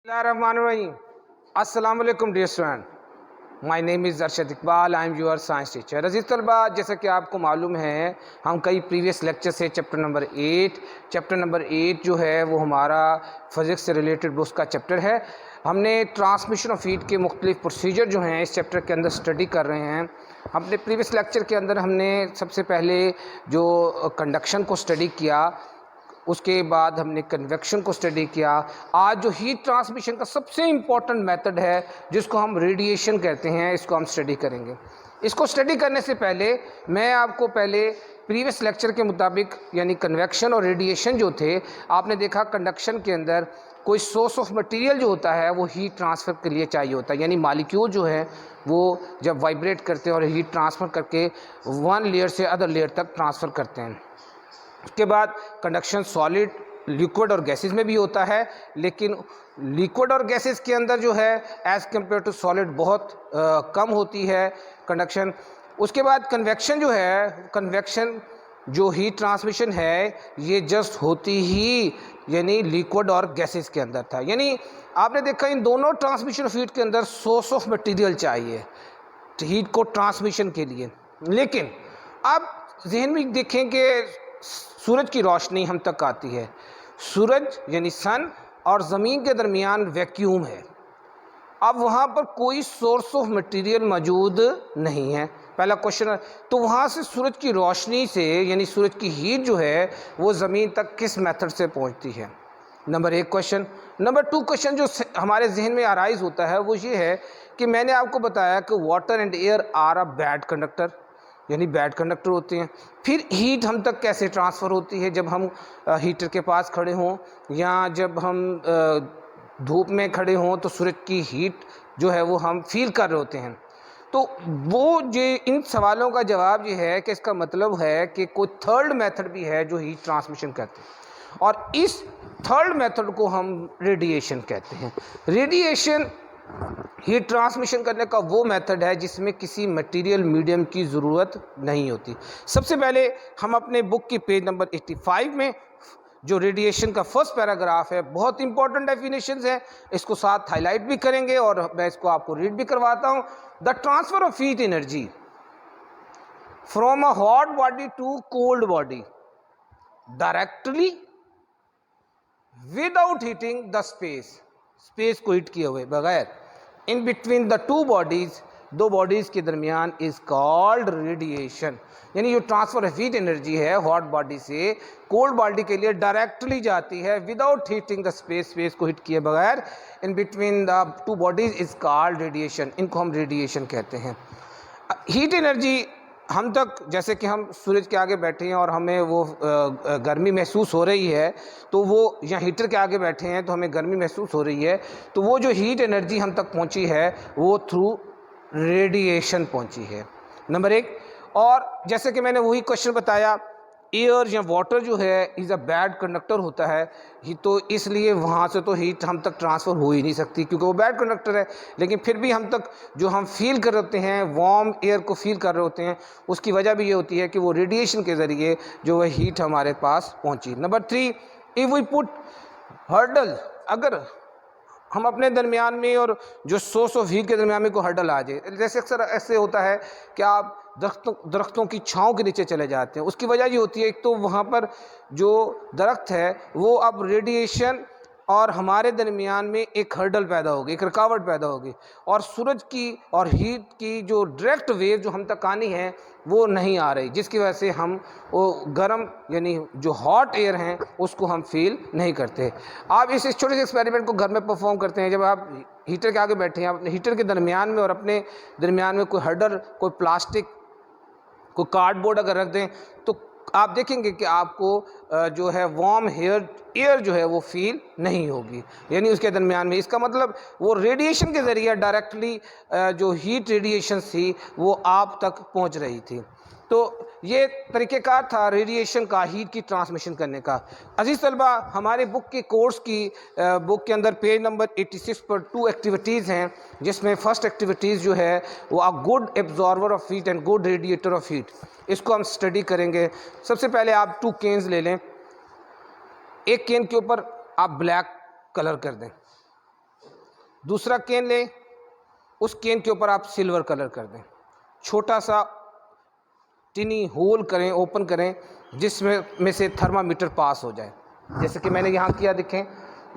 Bismillahirrahmanirrahim. Assalamu alaikum dear student. My name is Arshad Iqbal. I am your science teacher. अजीज़ तलबा, जैसा कि आपको मालूम है, हम कई प्रीवियस लेक्चर से चैप्टर नंबर 8 जो है वो हमारा फिज़िक्स से रिलेटेड बुक्स का चैप्टर है। हमने ट्रांसमिशन ऑफ हीट के मुख्तलिफ प्रोसीजर जो हैं इस चैप्टर के अंदर स्टडी कर रहे हैं। अपने प्रीवियस लेक्चर के अंदर हमने सबसे पहले जो कंडक्शन को स्टडी किया, उसके बाद हमने कन्वेक्शन को स्टडी किया। आज जो हीट ट्रांसमिशन का सबसे इम्पॉर्टेंट मेथड है जिसको हम रेडिएशन कहते हैं, इसको हम स्टडी करेंगे। इसको स्टडी करने से पहले मैं आपको पहले प्रीवियस लेक्चर के मुताबिक यानी कन्वेक्शन और रेडिएशन जो थे, आपने देखा कंडक्शन के अंदर कोई सोर्स ऑफ मटेरियल जो होता है वो हीट ट्रांसफ़र के लिए चाहिए होता है, यानी मॉलिक्यूल जो है वो जब वाइब्रेट करते हैं और हीट ट्रांसफ़र करके वन लेयर से अदर लेयर तक ट्रांसफ़र करते हैं। उसके बाद कंडक्शन सॉलिड, लिक्विड और गैसेस में भी होता है, लेकिन लिक्विड और गैसेस के अंदर जो है एज़ कम्पेयर टू सॉलिड बहुत कम होती है कंडक्शन। उसके बाद कन्वेक्शन जो है, कन्वेक्शन जो हीट ट्रांसमिशन है ये जस्ट होती ही यानी लिक्विड और गैसेस के अंदर था। यानी आपने देखा इन दोनों ट्रांसमिशन ऑफ हीट के अंदर सोर्स ऑफ मटेरियल चाहिए हीट को ट्रांसमिशन के लिए। लेकिन आप जहन में देखें कि सूरज की रोशनी हम तक आती है, सूरज यानी सन और ज़मीन के दरमियान वैक्यूम है। अब वहाँ पर कोई सोर्स ऑफ मटेरियल मौजूद नहीं है, पहला क्वेश्चन। तो वहाँ से सूरज की रोशनी से यानी सूरज की हीट जो है वो ज़मीन तक किस मेथड से पहुँचती है, नंबर 1 क्वेश्चन। नंबर 2 क्वेश्चन जो हमारे जहन में अराइज होता है वो ये है कि मैंने आपको बताया कि water and air are a bad conductor, यानी बैड कंडक्टर होते हैं। फिर हीट हम तक कैसे ट्रांसफ़र होती है, जब हम हीटर के पास खड़े हों या जब हम धूप में खड़े हों तो सूरज की हीट जो है वो हम फील कर रहे होते हैं। तो वो जो इन सवालों का जवाब ये है कि इसका मतलब है कि कोई थर्ड मेथड भी है जो हीट ट्रांसमिशन करते हैं, और इस थर्ड मेथड को हम रेडिएशन कहते हैं। रेडिएशन हीट ट्रांसमिशन करने का वो मेथड है जिसमें किसी मटेरियल मीडियम की ज़रूरत नहीं होती। सबसे पहले हम अपने बुक की पेज नंबर 85 में जो रेडिएशन का फर्स्ट पैराग्राफ है, बहुत इंपॉर्टेंट डेफिनेशंस है, इसको साथ हाईलाइट भी करेंगे और मैं इसको आपको रीड भी करवाता हूँ। The transfer of heat energy from a hot body to cold body directly without heating the space को हीट किए हुए बगैर, in between the two bodies, दो बॉडीज़ के दरमियान, इज़ कॉल्ड रेडिएशन। यानी जो ट्रांसफ़र ऑफ हीट एनर्जी है हॉट बॉडी से कोल्ड बॉडी के लिए डायरेक्टली जाती है विदाउट हीटिंग द स्पेस को हीट किए बगैर, in between the two bodies is called radiation. इनको हम रेडिएशन कहते हैं। हीट एनर्जी हम तक, जैसे कि हम सूरज के आगे बैठे हैं और हमें वो गर्मी महसूस हो रही है, तो वो या हीटर के आगे बैठे हैं तो हमें गर्मी महसूस हो रही है, तो वो जो हीट एनर्जी हम तक पहुंची है वो थ्रू रेडिएशन पहुंची है, नंबर 1। और जैसे कि मैंने वही क्वेश्चन बताया, एयर या वाटर जो है इज़ अ बैड कंडक्टर होता है ही, तो इसलिए वहाँ से तो हीट हम तक ट्रांसफ़र हो ही नहीं सकती क्योंकि वो बैड कंडक्टर है। लेकिन फिर भी हम तक जो हम फील कर रहे होते हैं, वार्म एयर को फील कर रहे होते हैं, उसकी वजह भी ये होती है कि वो रेडिएशन के ज़रिए जो वह हीट हमारे पास पहुँची। Number 3, if we put hurdle, अगर हम अपने दरमियान में और जो सोर्स ऑफ हीट के दरमियान में कोई हर्डल आ जाए, जैसे अक्सर ऐसे होता है कि आप दरख्तों की छांव के नीचे चले जाते हैं, उसकी वजह ये होती है एक तो वहाँ पर जो दरख्त है वो अब रेडिएशन और हमारे दरमियान में एक हर्डल पैदा होगी, एक रुकावट पैदा होगी, और सूरज की और हीट की जो डायरेक्ट वेव जो हम तक आनी है वो नहीं आ रही, जिसकी वजह से हम वो गर्म यानी जो हॉट एयर हैं उसको हम फील नहीं करते। आप इस छोटे से एक्सपेरिमेंट को घर में परफॉर्म करते हैं। जब आप हीटर के आगे बैठे हैं, अपने हीटर के दरमियान में और अपने दरमियान में कोई हर्डल, कोई प्लास्टिक, कोई कार्डबोर्ड अगर रख दें तो आप देखेंगे कि आपको जो है वार्म एयर जो है वो फील नहीं होगी, यानी उसके दरमियान में। इसका मतलब वो रेडिएशन के ज़रिए डायरेक्टली जो हीट रेडिएशन थी वो आप तक पहुंच रही थी। तो ये तरीक़ेकार था रेडिएशन का हीट की ट्रांसमिशन करने का। अजीज़ तलबा, हमारे बुक के कोर्स की बुक के अंदर पेज नंबर 86 पर 2 एक्टिविटीज़ हैं, जिसमें फ़र्स्ट एक्टिविटीज़ जो है वो a good absorber of heat and good radiator of heat, इसको हम स्टडी करेंगे। सबसे पहले आप 2 केन्स ले लें, एक केन के ऊपर आप ब्लैक कलर कर दें, दूसरा केन लें, उस केन के ऊपर आप सिल्वर कलर कर दें, छोटा सा टिनी होल करें, ओपन करें, जिसमें से थर्मामीटर पास हो जाए। जैसे कि मैंने यहाँ किया, देखें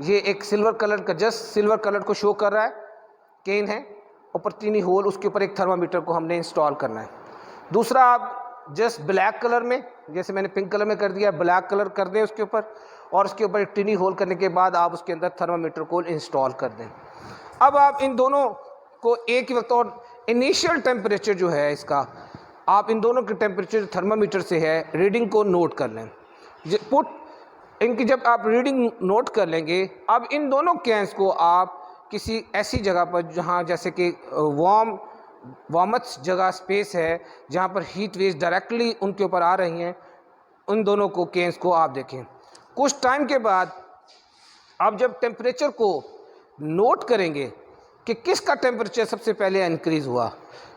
ये एक सिल्वर कलर का, जस्ट सिल्वर कलर को शो कर रहा है, केन है, ऊपर टिनी होल, उसके ऊपर एक थर्मामीटर को हमने इंस्टॉल करना है। दूसरा आप जस्ट ब्लैक कलर में, जैसे मैंने पिंक कलर में कर दिया, ब्लैक कलर कर दें उसके ऊपर, और उसके ऊपर एक टिनी होल करने के बाद आप उसके अंदर थर्मामीटर को इंस्टॉल कर दें। अब आप इन दोनों को एक ही वक्त, और इनिशियल टेम्परेचर जो है इसका, आप इन दोनों के टेम्परेचर थर्मामीटर से है रीडिंग को नोट कर लें। इनकी जब आप रीडिंग नोट कर लेंगे, अब इन दोनों कैंस को आप किसी ऐसी जगह पर जहाँ जैसे कि वार्मथ जगह स्पेस है, जहाँ पर हीट वेव्स डायरेक्टली उनके ऊपर आ रही हैं, उन दोनों को केन्स को आप देखें। कुछ टाइम के बाद आप जब टेम्परेचर को नोट करेंगे कि किसका टेम्परेचर सबसे पहले इंक्रीज़ हुआ,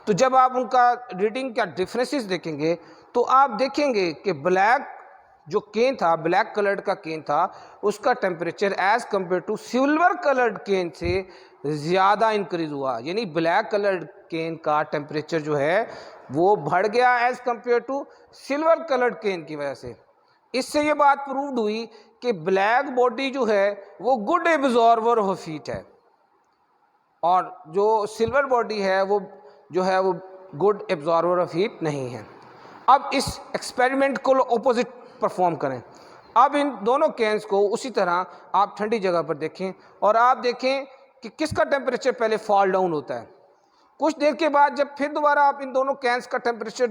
तो जब आप उनका रीडिंग का डिफरेंसेस देखेंगे तो आप देखेंगे कि ब्लैक जो केन था, ब्लैक कलर्ड का केन था, उसका temperature as compare to silver coloured can से ज़्यादा इंक्रीज़ हुआ। यानी ब्लैक कलर्ड केन का टेम्परेचर जो है वो बढ़ गया as compare to silver coloured can की वजह से। इससे ये बात प्रूव्ड हुई कि ब्लैक बॉडी जो है वो गुड एब्जॉर्बर ऑफ हीट है, और जो सिल्वर बॉडी है वो जो है वो गुड एब्जॉर्बर ऑफ हीट नहीं है। अब इस एक्सपेरिमेंट को ऑपोजिट परफॉर्म करें। अब इन दोनों कैंस को उसी तरह आप ठंडी जगह पर देखें, और आप देखें कि किसका टेम्परेचर पहले फॉल डाउन होता है। कुछ देर के बाद जब फिर दोबारा आप इन दोनों कैंस का टेम्परेचर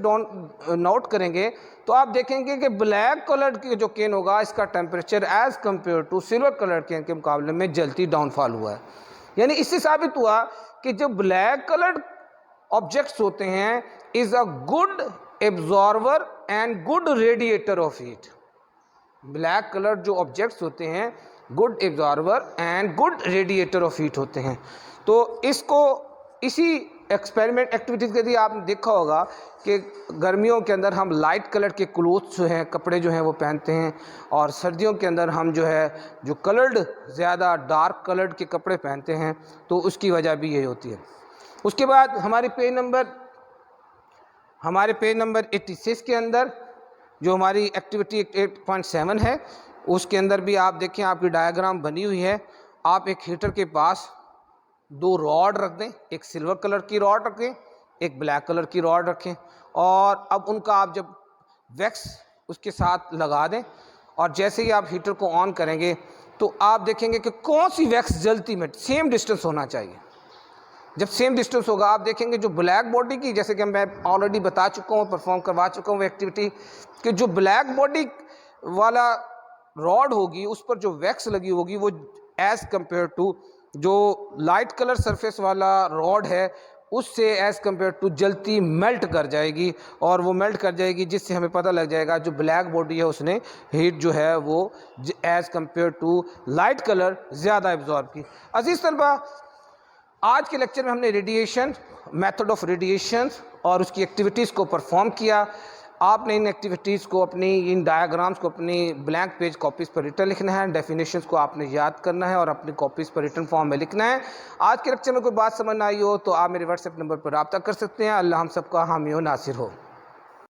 नोट करेंगे तो आप देखेंगे कि ब्लैक कलर की जो केन होगा, इसका temperature as compare to silver colour can के मुकाबले में जल्दी डाउनफॉल हुआ है। यानी इससे साबित हुआ कि जो ब्लैक कलर्ड ऑब्जेक्ट्स होते हैं is a good absorber and good radiator of heat. Black colour जो ऑब्जेक्ट्स होते हैं good absorber and good radiator of heat होते हैं। तो इसको इसी एक्सपेरिमेंट एक्टिविटीज़ के लिए आपने देखा होगा कि गर्मियों के अंदर हम लाइट कलर के क्लोथ्स जो हैं, कपड़े जो हैं वो पहनते हैं, और सर्दियों के अंदर हम जो है जो कलर्ड ज़्यादा डार्क कलर्ड के कपड़े पहनते हैं, तो उसकी वजह भी यही होती है। उसके बाद हमारे पेज नंबर 86 के अंदर जो हमारी एक्टिविटी 8.7 है, उसके अंदर भी आप देखें आपकी डायग्राम बनी हुई है। आप एक हीटर के पास दो रॉड रख दें, एक सिल्वर कलर की रॉड रखें, एक ब्लैक कलर की रॉड रखें, और अब उनका आप जब वैक्स उसके साथ लगा दें, और जैसे ही आप हीटर को ऑन करेंगे तो आप देखेंगे कि कौन सी वैक्स जलती में सेम डिस्टेंस होना चाहिए। जब सेम डिस्टेंस होगा आप देखेंगे जो ब्लैक बॉडी की, जैसे कि मैं ऑलरेडी बता चुका हूँ, परफॉर्म करवा चुका हूँ एक्टिविटी, कि जो ब्लैक बॉडी वाला रॉड होगी उस पर जो वैक्स लगी होगी वो एज़ कम्पेयर टू जो लाइट कलर सरफेस वाला रॉड है उससे एज़ कम्पेयर टू जलती मेल्ट कर जाएगी, और वो मेल्ट कर जाएगी, जिससे हमें पता लग जाएगा जो ब्लैक बॉडी है उसने हीट जो है वो as compare to light colour ज़्यादा एब्जॉर्ब की। अजीज़ तलबा, आज के लेक्चर में हमने रेडिएशन, मेथड ऑफ रेडिएशन और उसकी एक्टिविटीज़ को परफॉर्म किया। आपने इन एक्टिविटीज़ को, अपनी इन डायग्राम्स को अपनी ब्लैंक पेज कॉपीज़ पर रिटर्न लिखना है, डेफिनेशंस को आपने याद करना है और अपनी कॉपीज़ पर रिटर्न फॉर्म में लिखना है। आज के लेक्चर में कोई बात समझ ना आई हो तो आप मेरे व्हाट्सएप नंबर पर रब्ता कर सकते हैं। अल्लाह हम सबका हामी व नासिर हो।